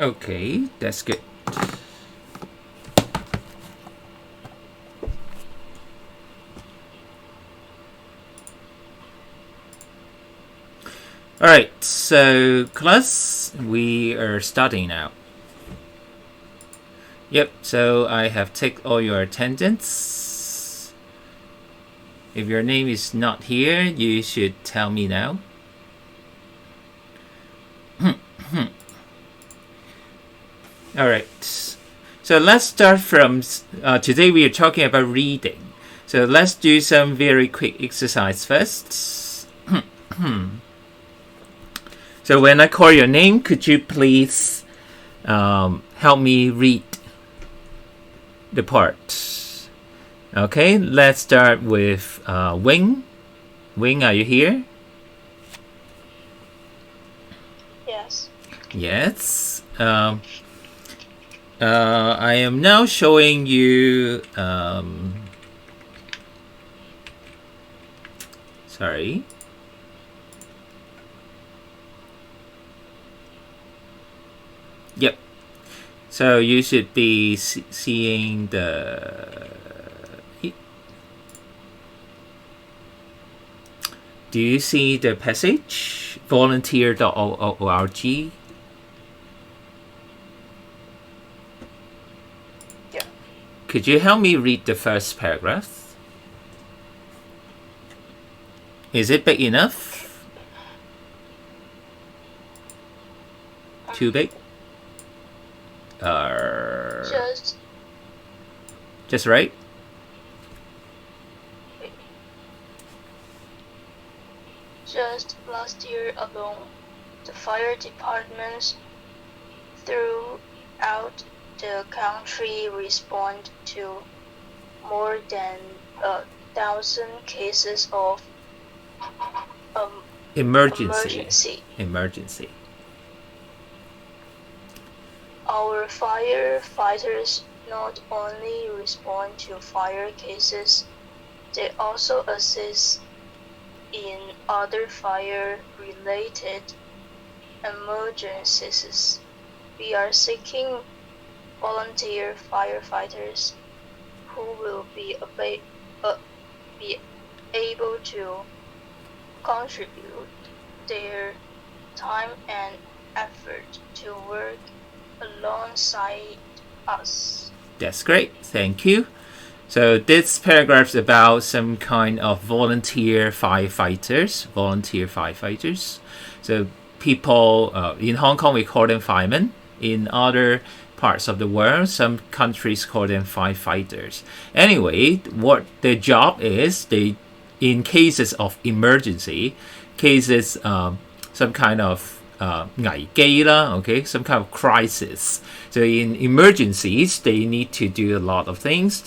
Okay, that's good. All right, so class, we are starting now. Yep, so I have taken all your attendance. If your name is not here, you should tell me now. All right, so let's start from today. We are talking about reading. So let's do some very quick exercise first. So when I call your name, could you please help me read the part? Okay, let's start with Wing. Wing, are you here? Yes. Yes. I am now showing you. Sorry. Yep. So you should be seeing the. Do you see the passage? Volunteer.org. Yeah. Could you help me read the first paragraph? Is it big enough? Too big? Just right? Just last year alone, the fire departments throughout the country responded to more than 1,000 cases of emergency. Our firefighters not only respond to fire cases, they also assist in other fire-related emergencies. We are seeking volunteer firefighters who will be able to contribute their time and effort to work alongside us. That's great. Thank you. So this paragraph is about some kind of volunteer firefighters. So people in Hong Kong, we call them firemen. In other parts of the world, some countries call them firefighters. Anyway, what their job is, in cases of emergency, some kind of 危機啦, okay, some kind of crisis. So in emergencies, they need to do a lot of things.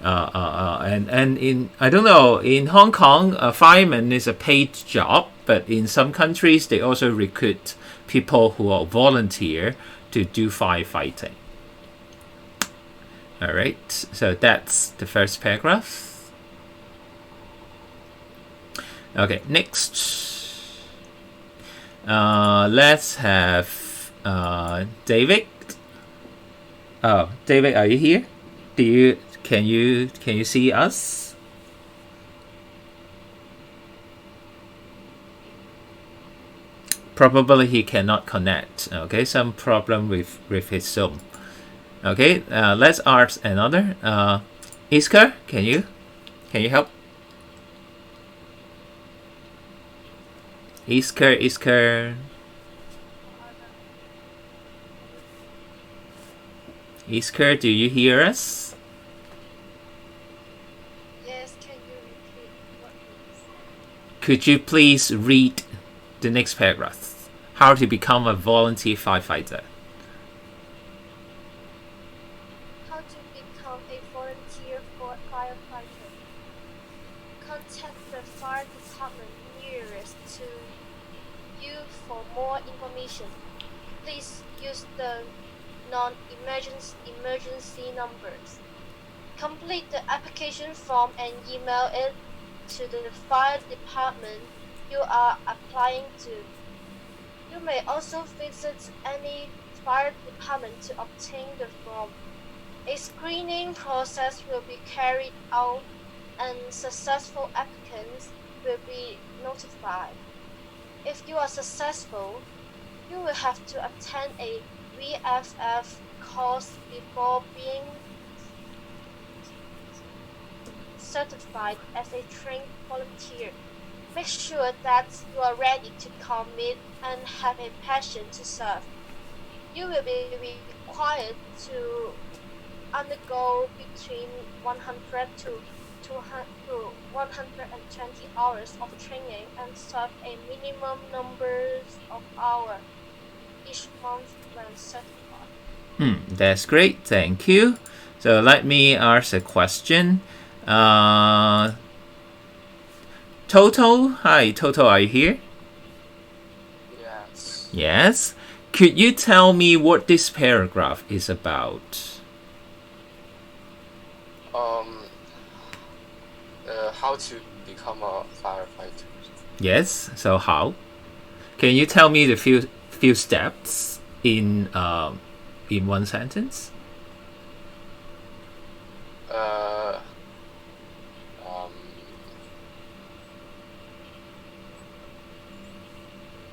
And in, I don't know, in Hong Kong, a fireman is a paid job, but in some countries they also recruit people who are volunteer to do firefighting. All right, so that's the first paragraph. Okay, next. Let's have David. Oh, David, are you here? Can you see us? Probably he cannot connect. Okay, some problem with his Zoom. Okay, let's ask another. Isker, can you help? Isker. Isker, do you hear us? Yes, can you repeat what is? Could you please read the next paragraph? How to become a volunteer firefighter. How to become a volunteer firefighter. Contact the fire department nearest to you for more information. Please use the non-emergency numbers. Complete the application form and email it to the fire department you are applying to. You may also visit any fire department to obtain the form. A screening process will be carried out and successful applicants will be notified. If you are successful, you will have to attend a VFF course before being certified as a trained volunteer. Make sure that you are ready to commit and have a passion to serve. You will be required to undergo between 100 to 120 hours of training and serve a minimum number of hours each month when certified. That's great. Thank you. So let me ask a question. Toto, hi, Toto, are you here? Yes. Yes. Could you tell me what this paragraph is about? How to become a firefighter. Yes. So how? Can you tell me the few steps in one sentence?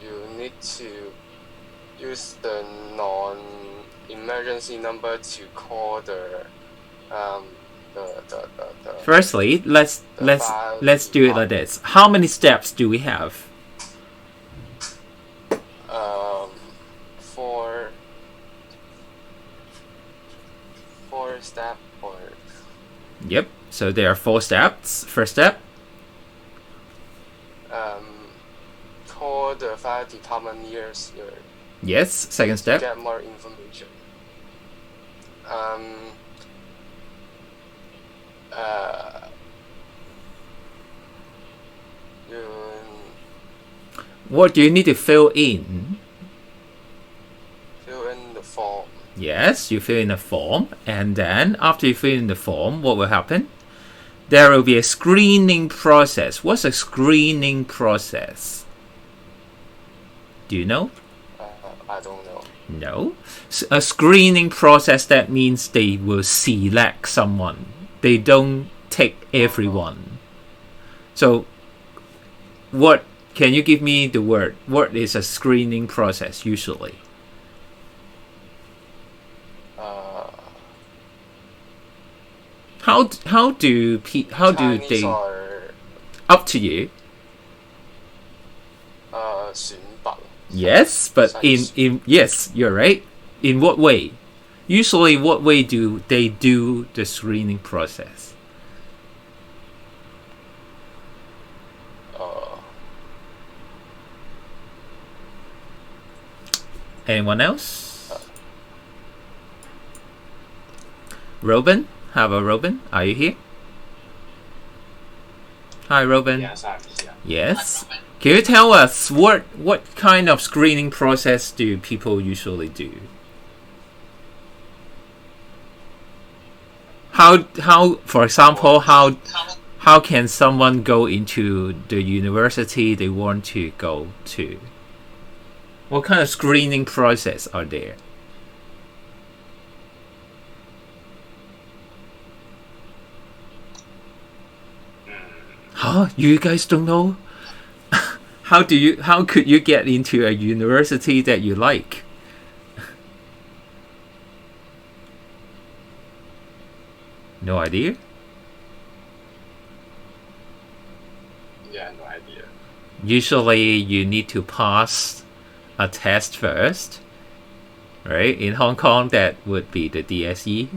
You need to use the non-emergency number to call the Firstly, let's do it like this. How many steps do we have? Four step or Yep. So there are 4 steps. First step. call the fire department nearest you. Yes. Second step. Get more information. What do you need to fill in? Fill in the form. Yes, you fill in a form, and then after you fill in the form, what will happen? There will be a screening process. What's a screening process? Do you know? I don't know. No. A screening process, that means they will select someone. They don't take everyone. So, what can you give me the word? What is a screening process usually? How do Chinese they? or Up to you. 選拔. Yes, but in yes, you're right. In what way? Usually, what way do they do the screening process? Anyone else? Robin? How about Robin? Are you here? Hi, Robin. Yes, I'm here. Yes. Can you tell us what kind of screening process do people usually do? How for example, how can someone go into the university they want to go to? What kind of screening process are there? Huh? You guys don't know? How could you get into a university that you like? No idea? Yeah, no idea. Usually you need to pass a test first, right? In Hong Kong, that would be the DSE.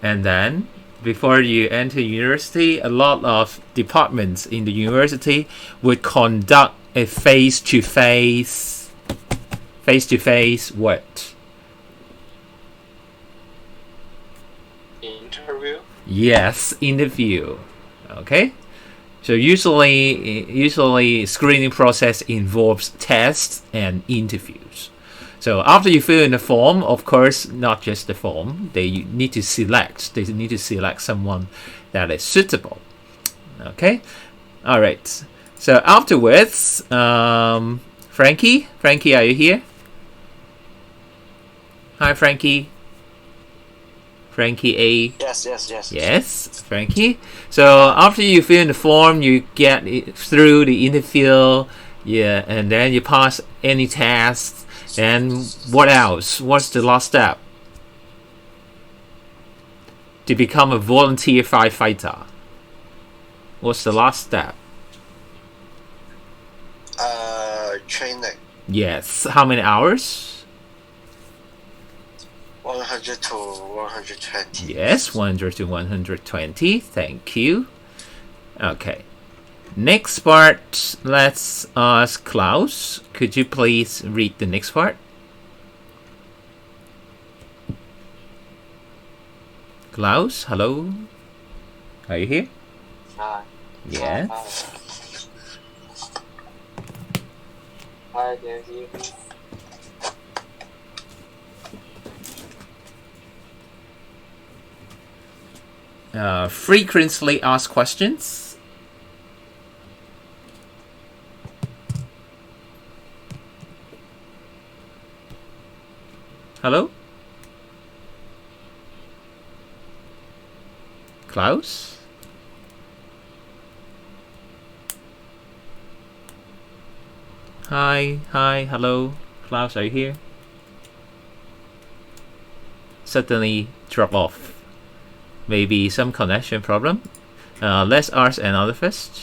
And then, before you enter university, a lot of departments in the university would conduct a face-to-face what? Interview? Yes, interview. Okay? So usually screening process involves tests and interviews. So after you fill in the form, of course, not just the form, they need to select someone that is suitable. Okay? All right. So afterwards, Frankie, are you here? Hi, Frankie. Frankie A. Yes. Yes, Frankie. So after you fill in the form, you get it through the interview, yeah, and then you pass any test. And what else? What's the last step? To become a volunteer firefighter. What's the last step? Training. Yes. How many hours? 100 to 120. Yes, 100 to 120. Thank you. Okay. Next part, let's ask Klaus. Could you please read the next part? Klaus, hello? Are you here? Hi. Yes. Hi, can you hear me? Frequently asked questions. Hello? Klaus? Hi, hello. Klaus, are you here? Suddenly drop off. Maybe some connection problem. Let's ask another first.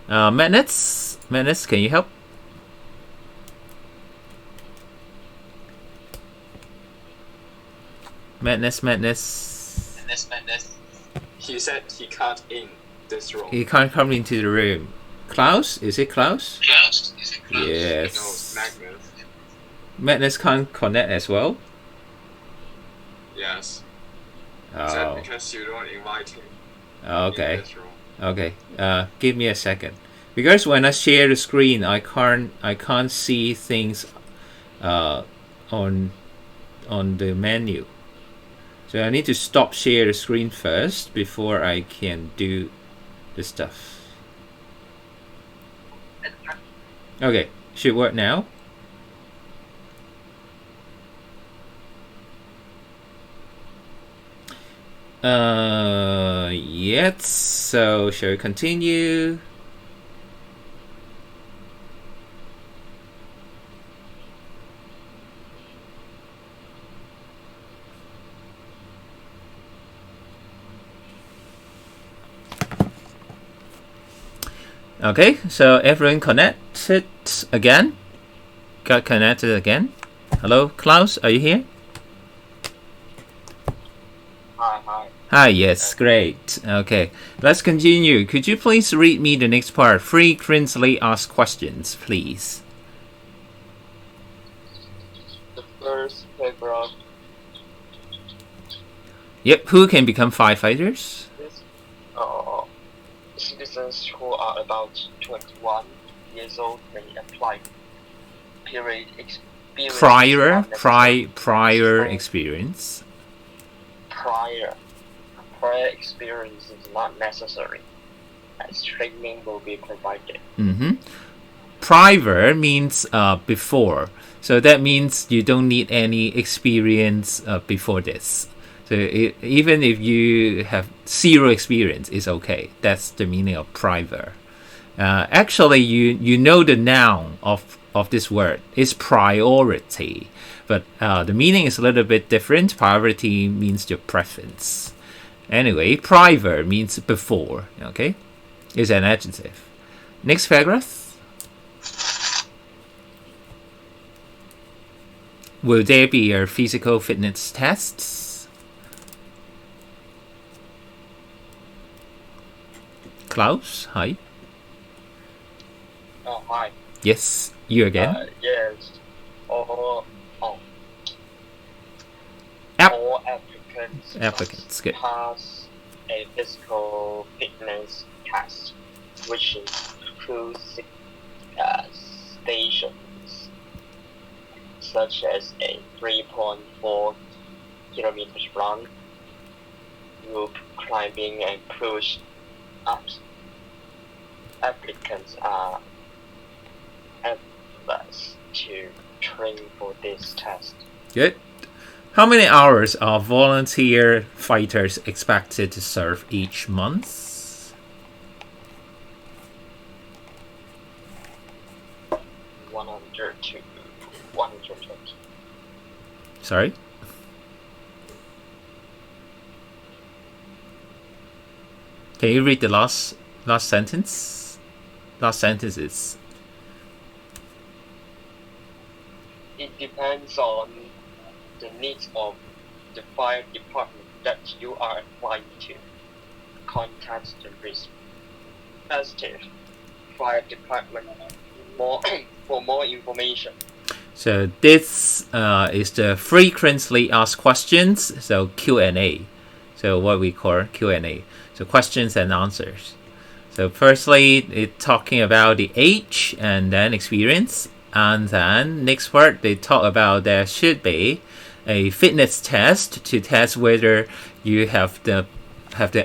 Madness, can you help? Madness. He said he can't in this room. He can't come into the room. Klaus? Is it Klaus? Yes. Yes. No, Magnus. Madness can't connect as well? Yes. Oh. Said because you don't invite him in Okay. this room. Okay. Give me a second. Because when I share the screen, I can't see things on the menu. So I need to stop share the screen first before I can do the stuff. Okay, should work now. Yes. So shall we continue? Okay, so everyone connected again? Got connected again? Hello, Klaus, are you here? Hi. Hi, yes, great. Okay, let's continue. Could you please read me the next part? Frequently asked questions, please. The first paragraph Yep, who can become firefighters? is citizens who are about 21 years old may apply. Period. Experience Prior Prior experience. Prior experience is not necessary, as training will be provided. Prior means before. So that means you don't need any experience before this. So even if you have zero experience, it's okay. That's the meaning of prior. Actually, you know the noun of this word is priority, but the meaning is a little bit different. Priority means your preference. Anyway, prior means before. Okay, is an adjective. Next paragraph. Will there be a physical fitness tests? Klaus, hi. Oh, hi. Yes, you again. Yes. All Applicants, good. pass a physical fitness test, which includes stations such as a 3.4 kilometers run, rope climbing, and push-ups. Applicants are advised to train for this test. Good. How many hours are volunteer fighters expected to serve each month? 100 to 120. Sorry? Can you read the last sentence? Last sentence is... It depends on the needs of the fire department that you are applying to. Contact the respective fire department for more information. So this is the frequently asked questions, so Q&A. So what we call Q&A. So questions and answers. So firstly, it's talking about the age and then experience. And then next part, they talk about there should be a fitness test to test whether you have the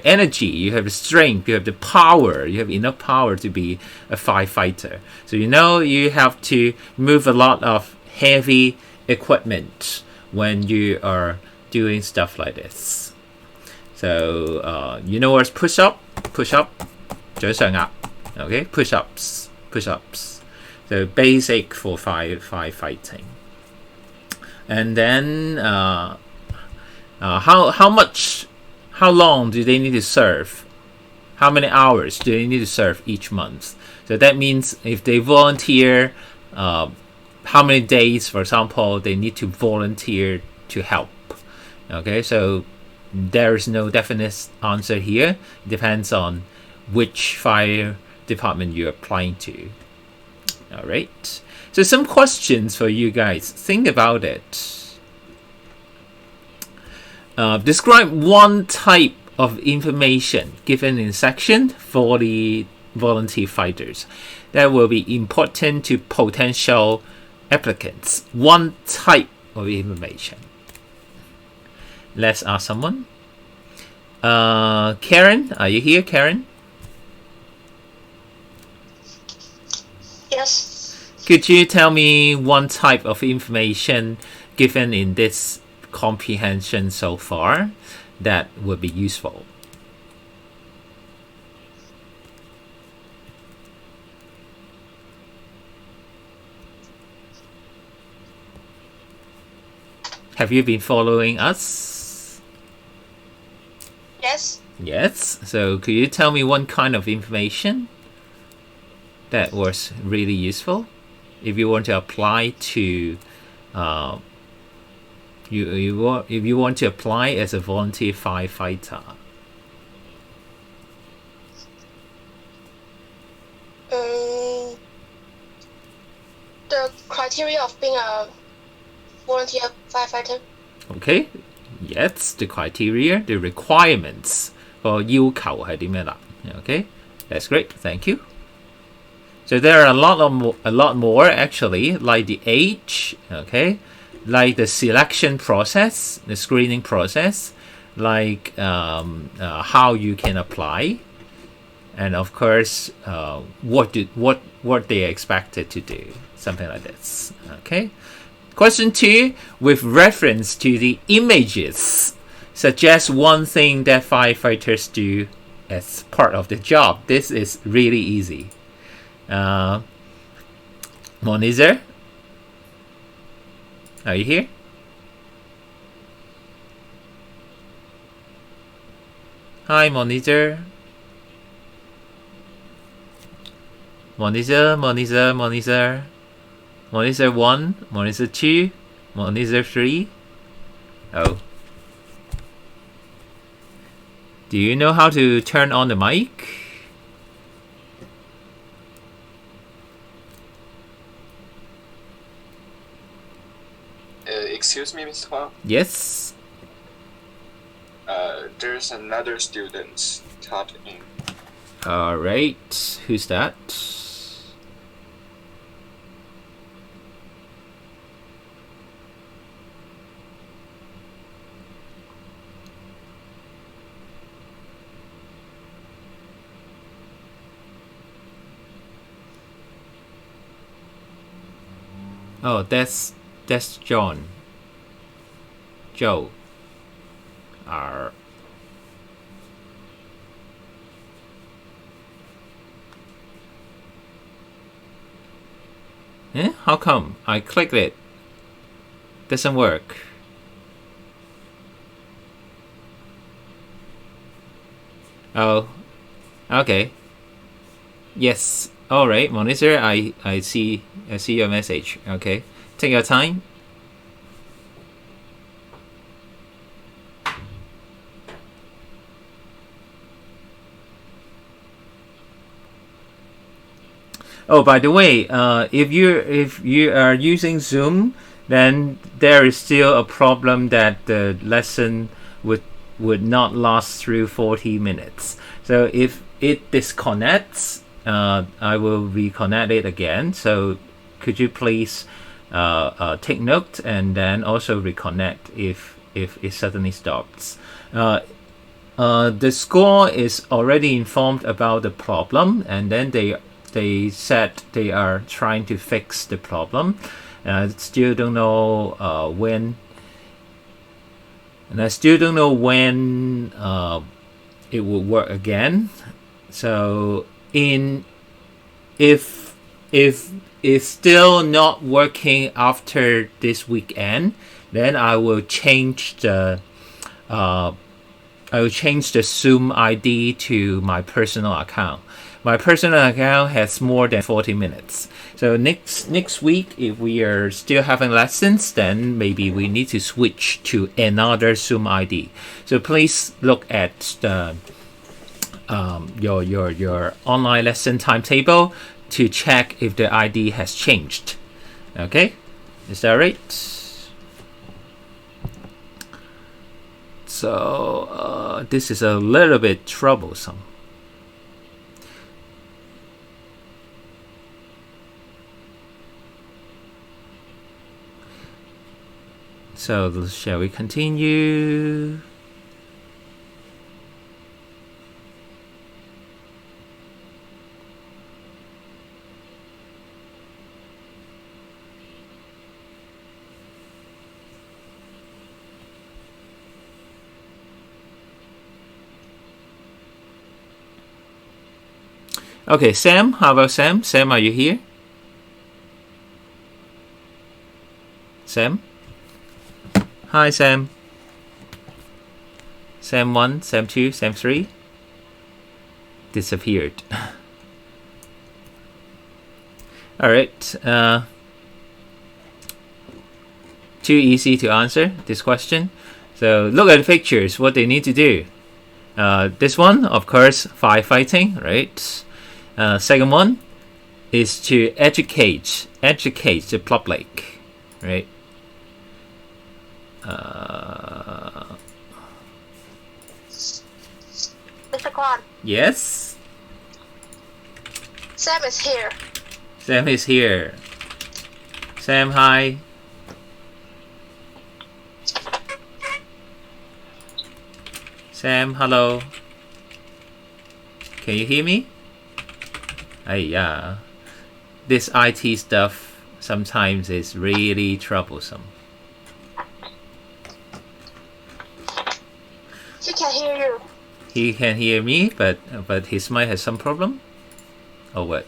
energy, you have the strength, you have the power, you have enough power to be a firefighter. So you have to move a lot of heavy equipment when you are doing stuff like this. So what's push up? Push up, 掌上壓. Okay, push ups. So basic for firefighting. And then how long do they need to serve? How many hours do they need to serve each month? So that means if they volunteer, how many days, for example, they need to volunteer to help. Okay, so there is no definite answer here. It depends on which fire department you're applying to. All right. So some questions for you guys. Think about it. Describe one type of information given in section for the volunteer fighters that will be important to potential applicants. One type of information. Let's ask someone. Karen, are you here, Karen? Yes. Could you tell me one type of information given in this comprehension so far that would be useful? Have you been following us? Yes. Yes. So could you tell me one kind of information that was really useful if you want to apply to if you want to apply as a volunteer firefighter? The criteria of being a volunteer firefighter. Okay. Yes, the criteria, the requirements 個要求係點樣啦? Okay, that's great. Thank you. So there are a lot more actually, like the age, okay, like the selection process, the screening process, like how you can apply, and of course what they are expected to do, something like this. Okay. Question 2, with reference to the images, suggest one thing that firefighters do as part of the job. This is really easy. Monizer, are you here? Hi, Monizer. Monizer. Monitor 1, monitor 2, monitor 3. Oh. Do you know how to turn on the mic? Excuse me, Mr. Huang. Yes. There's another student taught in. Alright. Who's that? Oh, that's John. Joe. R. Eh? How come? I clicked it. Doesn't work. Oh. Okay. Yes. All right, monitor. I see your message. Okay. Take your time. Oh, by the way, if you are using Zoom, then there is still a problem that the lesson would not last through 40 minutes. So if it disconnects, I will reconnect it again. So could you please take note and then also reconnect if it suddenly stops. The score is already informed about the problem, and then they said they are trying to fix the problem. Still don't know when. And I still don't know when it will work again. So if it's still not working after this weekend, then I will change the Zoom ID to my personal account. My personal account has more than 40 minutes. So next week, if we are still having lessons, then maybe we need to switch to another Zoom ID. So please look at the your online lesson timetable to check if the ID has changed. Okay, is that right? So this is a little bit troublesome. So shall we continue? Okay, Sam, how about Sam? Sam, are you here? Sam? Hi, Sam. Sam 1, Sam 2, Sam 3? Disappeared. Alright. Too easy to answer this question. So look at the pictures, what they need to do. This one, of course, firefighting, right? Second one is to educate the public, right? Mr. Kwan, Yes, Sam is here. Sam is here. Sam, hi. Sam, hello. Can you hear me? Yeah. This IT stuff sometimes is really troublesome. He can hear you. He can hear me, but his mic has some problem? Or what?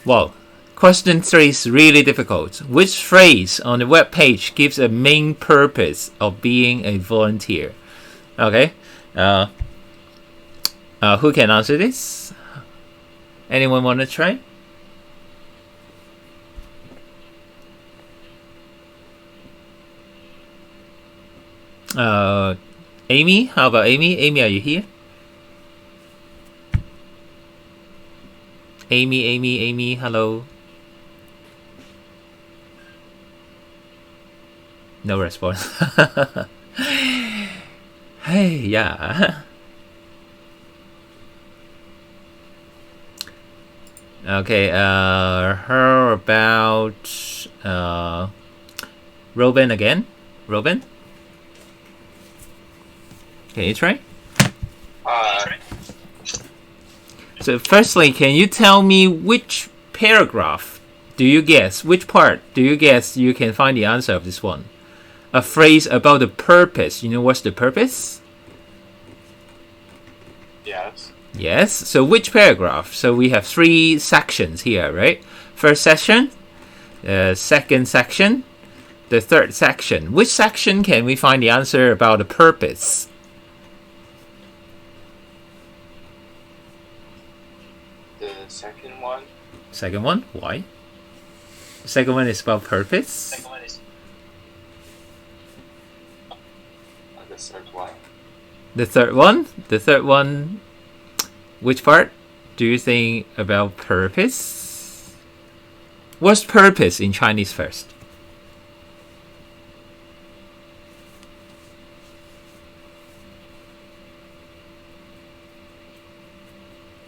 Well, question 3 is really difficult. Which phrase on the web page gives a main purpose of being a volunteer? Okay. Who can answer this? Anyone want to try? Amy? How about Amy? Amy, are you here? Amy, hello. No response. Hey, yeah. Okay, how about Robin again? Robin? Can you try? So firstly, can you tell me which paragraph do you guess? Which part do you guess you can find the answer of this one? A phrase about the purpose. You know what's the purpose? Yes. Yes. So which paragraph? So we have 3 sections here, right? First section, second section, the third section. Which section can we find the answer about the purpose? The second one. Second one? Why? The second one is about purpose. The third one. The third one? The third one, which part do you think about purpose? What's purpose in Chinese first?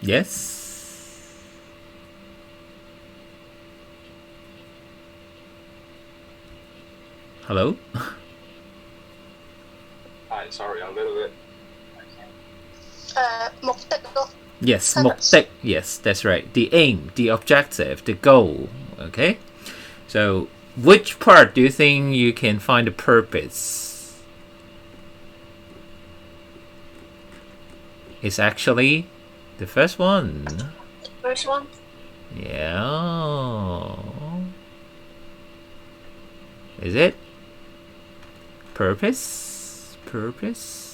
Yes? Hello? Hi, sorry, a little bit. Mục đích咯. Yes, Purpose. 目的. Yes, that's right. The aim, the objective, the goal. Okay? So, which part do you think you can find the purpose? It's actually the first one. First one. Yeah. Is it? Purpose? Purpose?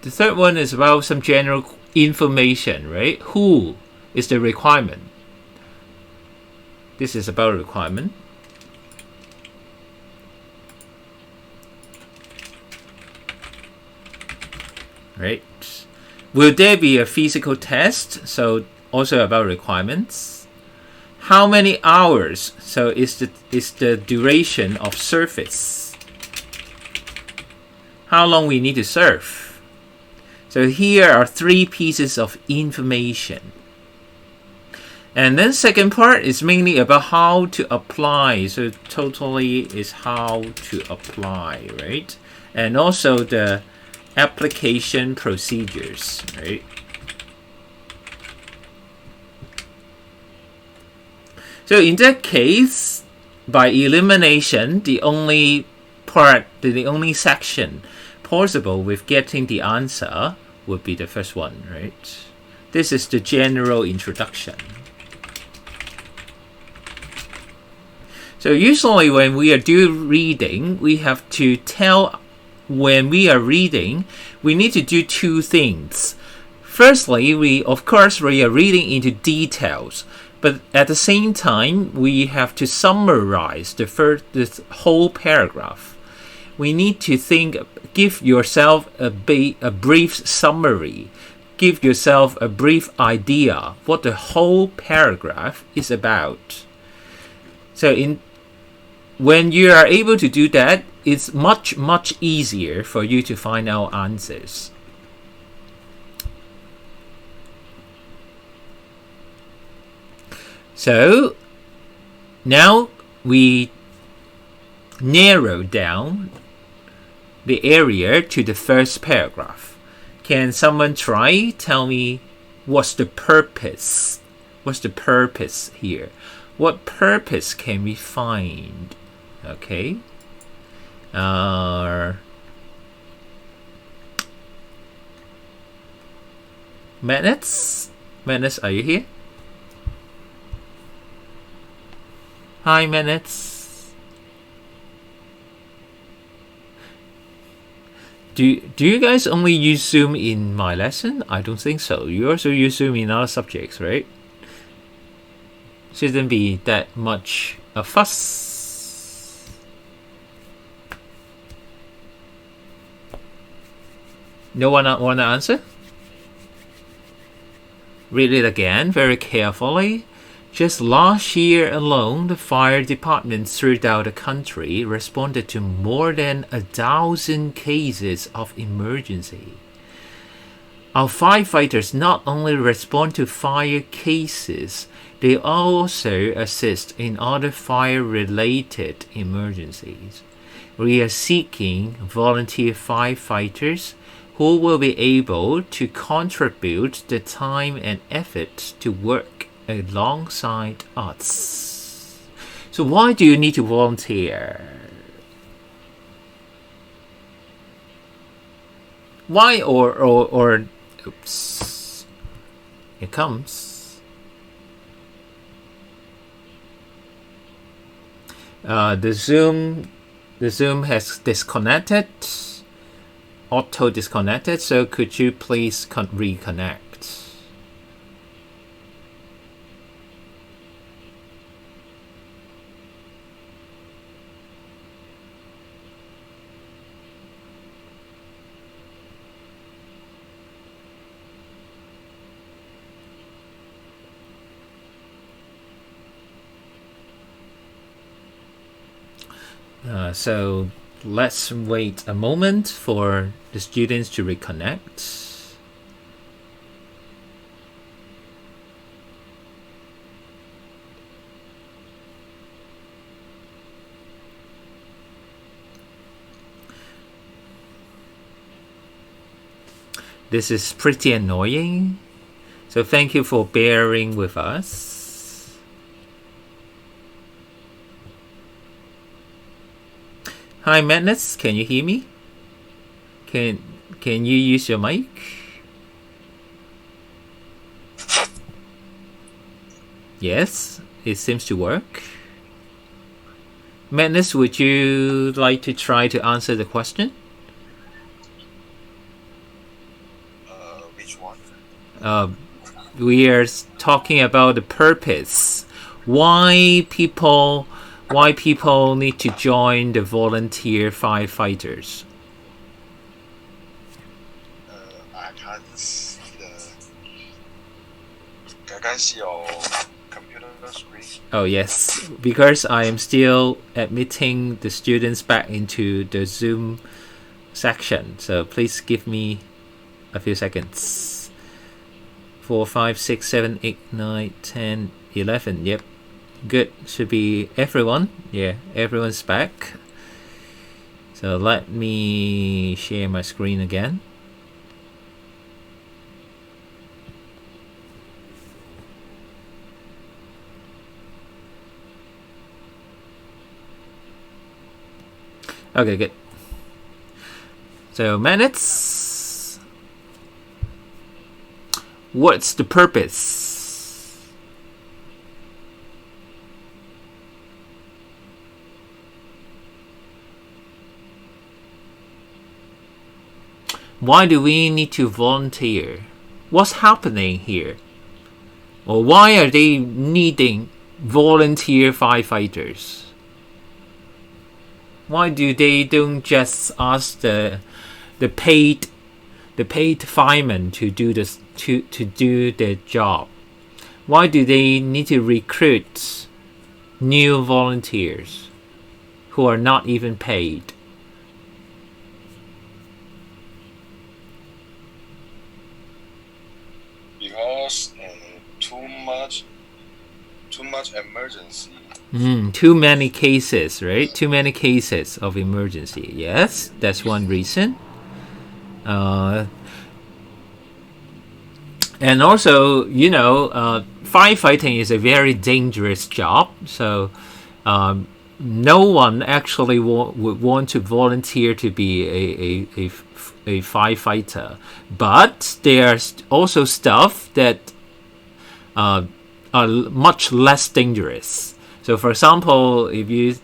The third one is about some general information, right? Who is the requirement? This is about requirement. Right? Will there be a physical test? So also about requirements. How many hours? So is the duration of service. How long we need to serve? So here are 3 pieces of information. And then second part is mainly about how to apply. So totally is how to apply, right? And also the application procedures, right? So in that case, by elimination, the only section possible with getting the answer would be the first one, right? This is the general introduction. So usually when we are doing reading, we have to tell when we are reading, we need to do 2 things. Firstly, we are reading into details, but at the same time, we have to summarize the whole paragraph. We need to give yourself a brief summary, give yourself a brief idea what the whole paragraph is about. So when you are able to do that, it's much, much easier for you to find out answers. So now we narrow down the area to the first paragraph. Can someone tell me what's the purpose? What's the purpose here? What purpose can we find? Okay. Magnets, are you here? Hi, Magnets. Do you guys only use Zoom in my lesson? I don't think so. You also use Zoom in other subjects, right? Shouldn't be that much a fuss. No one want to answer? Read it again very carefully. Just last year alone, the fire departments throughout the country responded to more than 1,000 cases of emergency. our firefighters not only respond to fire cases, they also assist in other fire-related emergencies. We are seeking volunteer firefighters who will be able to contribute the time and effort to work alongside us. So why do you need to volunteer? Why or oops. Here comes. The Zoom has disconnected, auto disconnected, so could you please reconnect? So let's wait a moment for the students to reconnect. This is pretty annoying, so thank you for bearing with us. Hi Madness, can you hear me? Can you use your mic? Yes, it seems to work. Madness, would you like to try to answer the question? Which one? We are talking about the purpose. Why people need to join the volunteer firefighters? I can't see can see your computer screen. Oh yes, because I am still admitting the students back into the Zoom section. So please give me a few seconds. 4, 5, 6, 7, 8, 9, 10, 11. Yep. Good. Should be everyone. Yeah, everyone's back. So let me share my screen again. Okay, good. So minutes. What's the purpose? Why do we need to volunteer? What's happening here? Or why are they needing volunteer firefighters? Why do they don't just ask the paid firemen to do this to do their job? Why do they need to recruit new volunteers who are not even paid? Because too much emergency. Too many cases, right? Too many cases of emergency. Yes, that's one reason. And also, firefighting is a very dangerous job. So no one actually would want to volunteer to be a firefighter. But there's also stuff that are much less dangerous. So for example, if you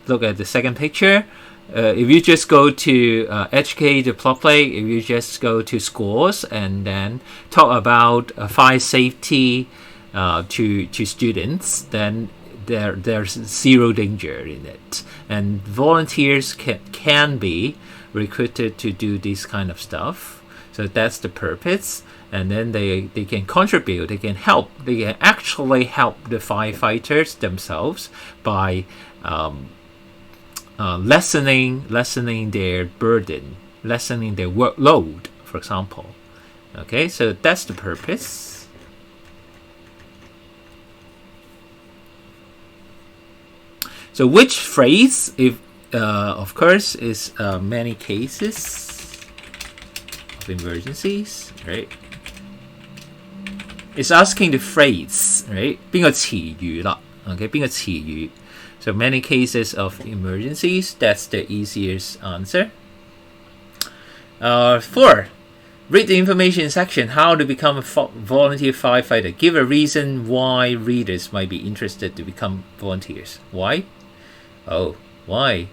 look at the second picture, if you just go to educate the public, if you just go to schools and then talk about fire safety to students, then there's zero danger in it. And volunteers can be recruited to do this kind of stuff. So that's the purpose. And then they can contribute, they can actually help the firefighters themselves by lessening their burden, lessening their workload, for example. Okay, so that's the purpose. So which phrase, if of course, is many cases of emergencies, right? It's asking the phrase, right? 邊個詞語啦 Okay, 邊個詞語 So many cases of emergencies, that's the easiest answer. 4. Read the information section, how to become a volunteer firefighter. Give a reason why readers might be interested to become volunteers. Why? Oh, why?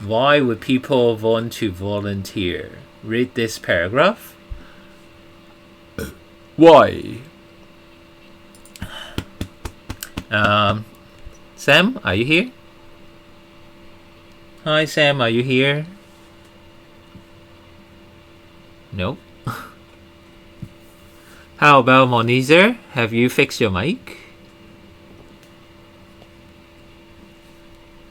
Why would people want to volunteer? Read this paragraph. Why? Sam, are you here? Hi, Sam, are you here? Nope. How about Monizer? Have you fixed your mic?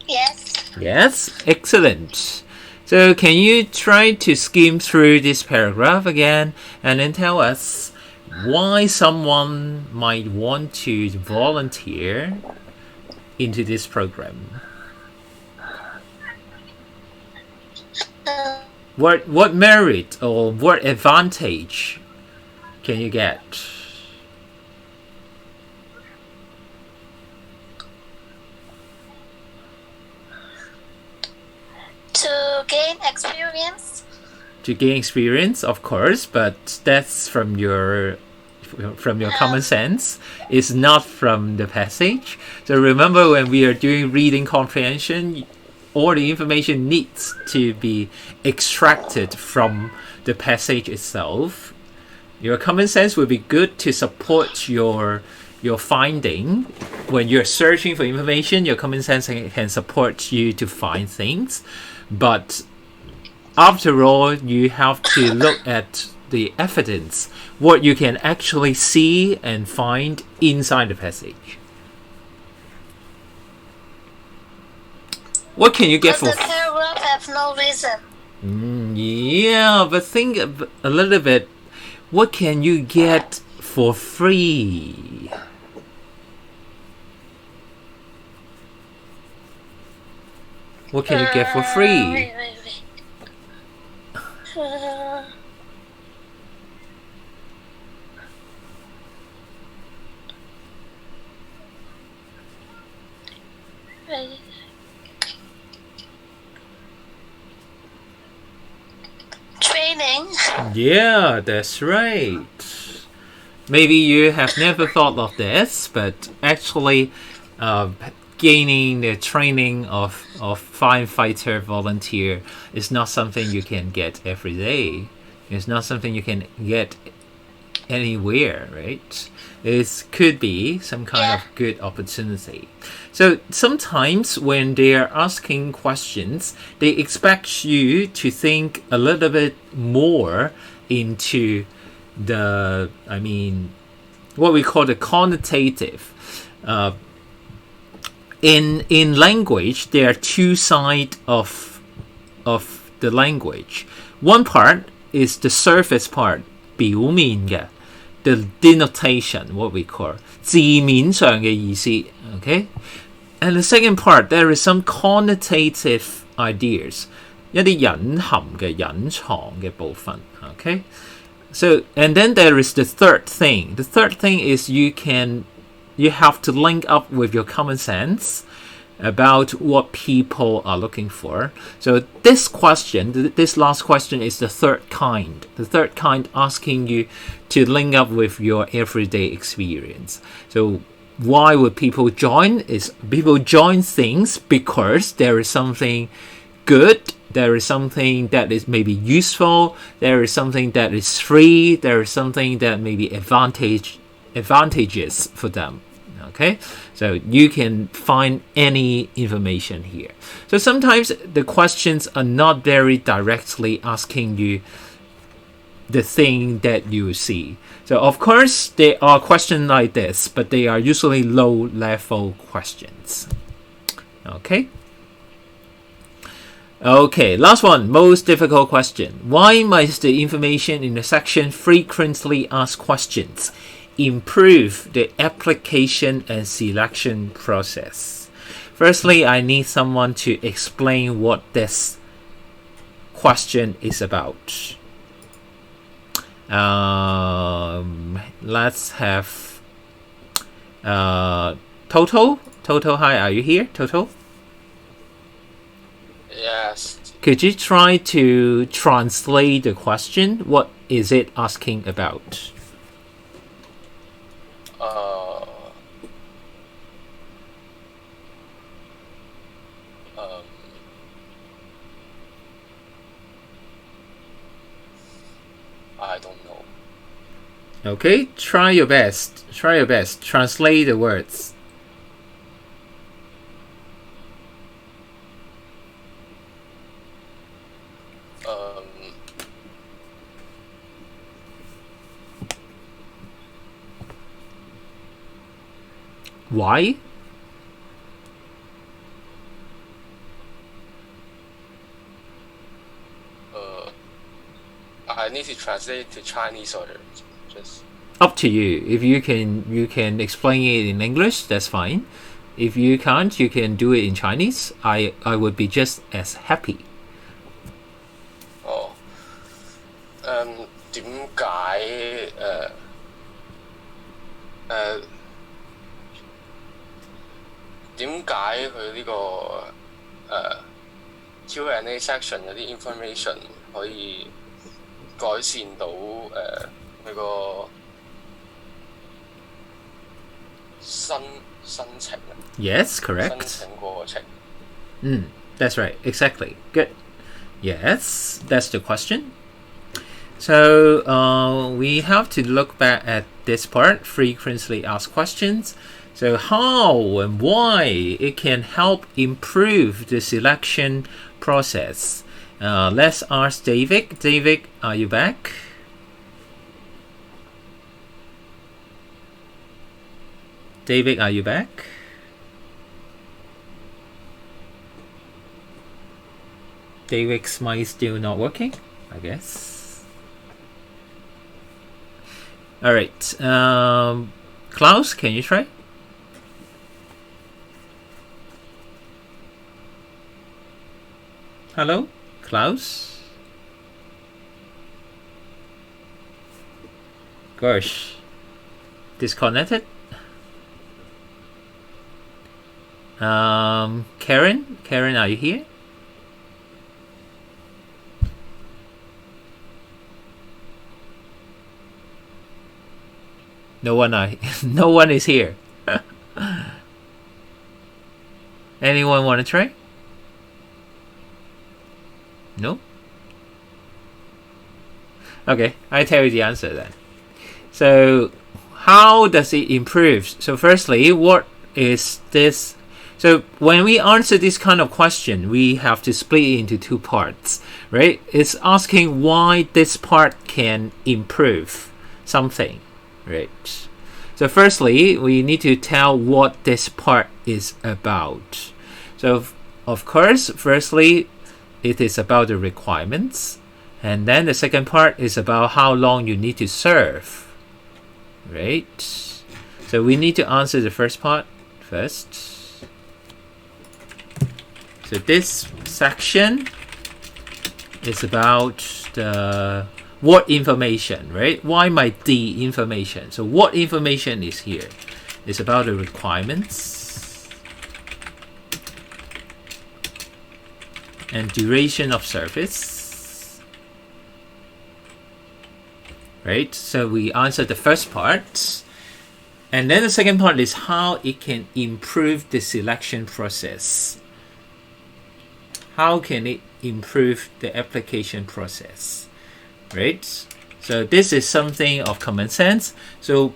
Yes. Yes, excellent. So can you try to skim through this paragraph again and then tell us why someone might want to volunteer into this program? What merit or what advantage can you get? To gain experience. To gain experience, of course, but that's from your common sense. It's not from the passage. So remember, when we are doing reading comprehension, all the information needs to be extracted from the passage itself. Your common sense will be good to support your finding. When you're searching for information, your common sense can support you to find things. But after all, you have to look at the evidence, what you can actually see and find inside the passage. What can you get for? The paragraph have no reason. Yeah, but think a little bit. What can you get for free? What can you get for free? Wait. Training. Yeah, that's right. Maybe you have never thought of this, but actually gaining the training of firefighter volunteer is not something you can get every day. It's not something you can get anywhere, right? It could be some kind of good opportunity. So sometimes when they are asking questions, they expect you to think a little bit more into what we call the connotative. In language, there are two sides of the language. One part is the surface part, 表面嘅 the denotation, what we call 字面上嘅意思 okay? And the second part, there is some connotative ideas, 一啲隱含嘅隱藏嘅部分 okay? So, and then there is the third thing. The third thing is you have to link up with your common sense about what people are looking for. So this last question is the third kind. The third kind asking you to link up with your everyday experience. So why would people join? Is people join things because there is something good, there is something that is maybe useful, there is something that is free, there is something that may be advantageous for them. Okay, so you can find any information here. So sometimes the questions are not very directly asking you the thing that you see. So of course there are questions like this, but they are usually low level questions. Okay. Okay, last one, most difficult question. Why must the information in the section frequently asked questions improve the application and selection process? Firstly, I need someone to explain what this question is about. Let's have Toto. Toto, hi, are you here? Toto? Yes. Could you try to translate the question? What is it asking about? I don't know. Okay, try your best. Try your best. Translate the words. Why? I need to translate to Chinese or just. Up to you. If you can explain it in English, that's fine. If you can't, you can do it in Chinese. I would be just as happy. 哦，點解點解佢呢個Q&A section 有啲 information 可以改善到佢個申請啊？ Yes, 申 correct. 請過程。That's right. Exactly. Good. Yes, that's the question. So we have to look back at this part, frequently asked questions. So how and why it can help improve the selection process. Let's ask David. David, are you back? David, are you back? David's mic still not working, I guess. All right. Klaus, can you try? Hello, Klaus? Gosh. Disconnected? Karen? Karen, are you here? No one is here. Anyone want to try? No? Okay, I tell you the answer then. So, how does it improve? So, firstly, what is this? So, when we answer this kind of question, we have to split it into two parts, right? It's asking why this part can improve something, right? So, firstly, we need to tell what this part is about. So, of course, firstly, it is about the requirements. And then the second part is about how long you need to serve. Right? So we need to answer the first part first. So this section is about the what information, right? Why might the information? So what information is here? It's about the requirements and duration of service. Right, so we answered the first part, and then the second part is how it can improve the selection process. How can it improve the application process? Right, so this is something of common sense. So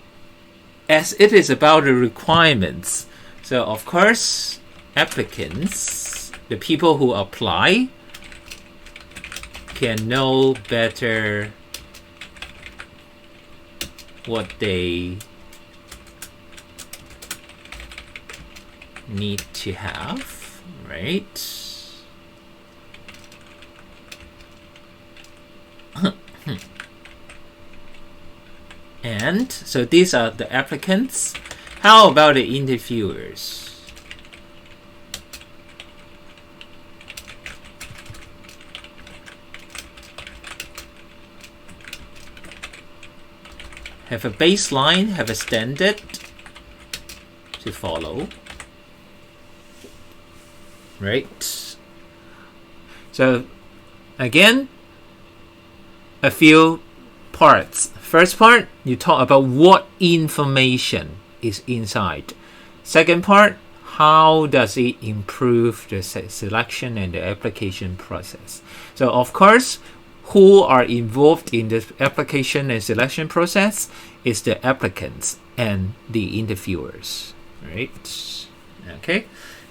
as it is about the requirements, so of course applicants, the people who apply, can know better what they need to have, right? And so these are the applicants. How about the interviewers? Have a baseline, have a standard to follow. Right. So again, a few parts. First part, you talk about what information is inside. Second part, how does it improve the selection and the application process? So of course, who are involved in the application and selection process is the applicants and the interviewers, right? Okay,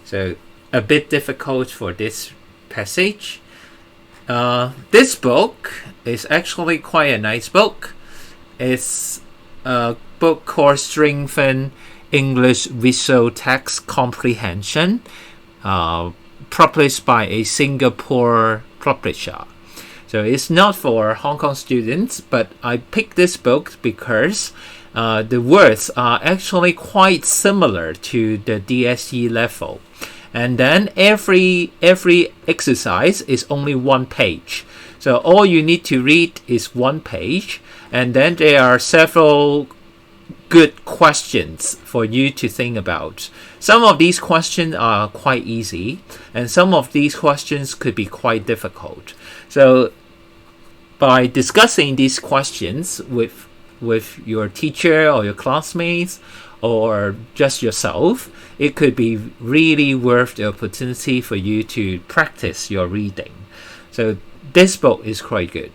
so a bit difficult for this passage. This book is actually quite a nice book. It's a book called Strengthen English Visual Text Comprehension, published by a Singapore publisher. So it's not for Hong Kong students, but I picked this book because the words are actually quite similar to the DSE level. And then every exercise is only one page. So all you need to read is one page, and then there are several good questions for you to think about. Some of these questions are quite easy, and some of these questions could be quite difficult. So by discussing these questions with your teacher or your classmates or just yourself, it could be really worth the opportunity for you to practice your reading. So this book is quite good.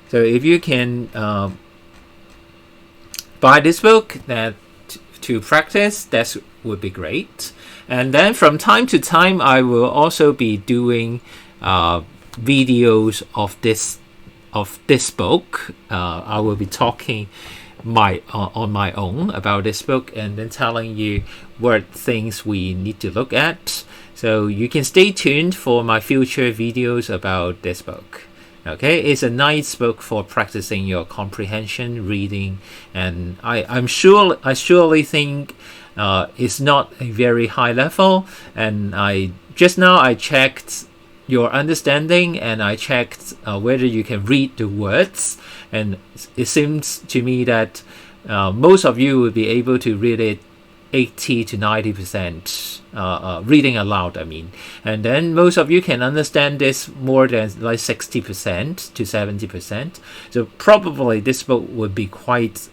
So if you can buy this book to practice, that would be great. And then from time to time, I will also be doing videos of this book. I will be talking on my own about this book and then telling you what things we need to look at. So you can stay tuned for my future videos about this book. Okay, it's a nice book for practicing your comprehension, reading, and I surely think it's not a very high level. And I checked your understanding, and I checked whether you can read the words, and it seems to me that most of you will be able to read it 80 to 90% reading aloud, I mean. And then most of you can understand this more than like 60% to 70%. So probably this book would be quite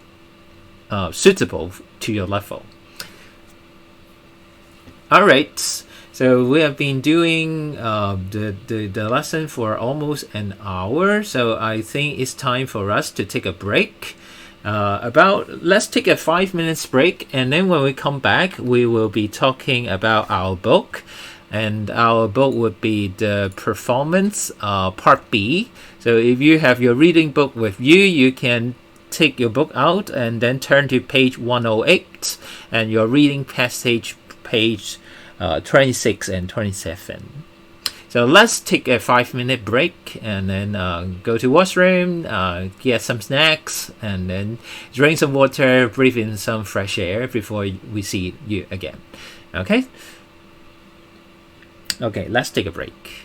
suitable to your level. Alright, so we have been doing the lesson for almost an hour, so I think it's time for us to take a break. Let's take a 5 minutes break, and then when we come back, we will be talking about our book, and our book would be the performance part B. So if you have your reading book with you, you can take your book out and then turn to page 108 and your reading passage page 26 and 27. So let's take a 5-minute break and then go to washroom, get some snacks, and then drink some water, breathe in some fresh air before we see you again. Okay? Okay, let's take a break.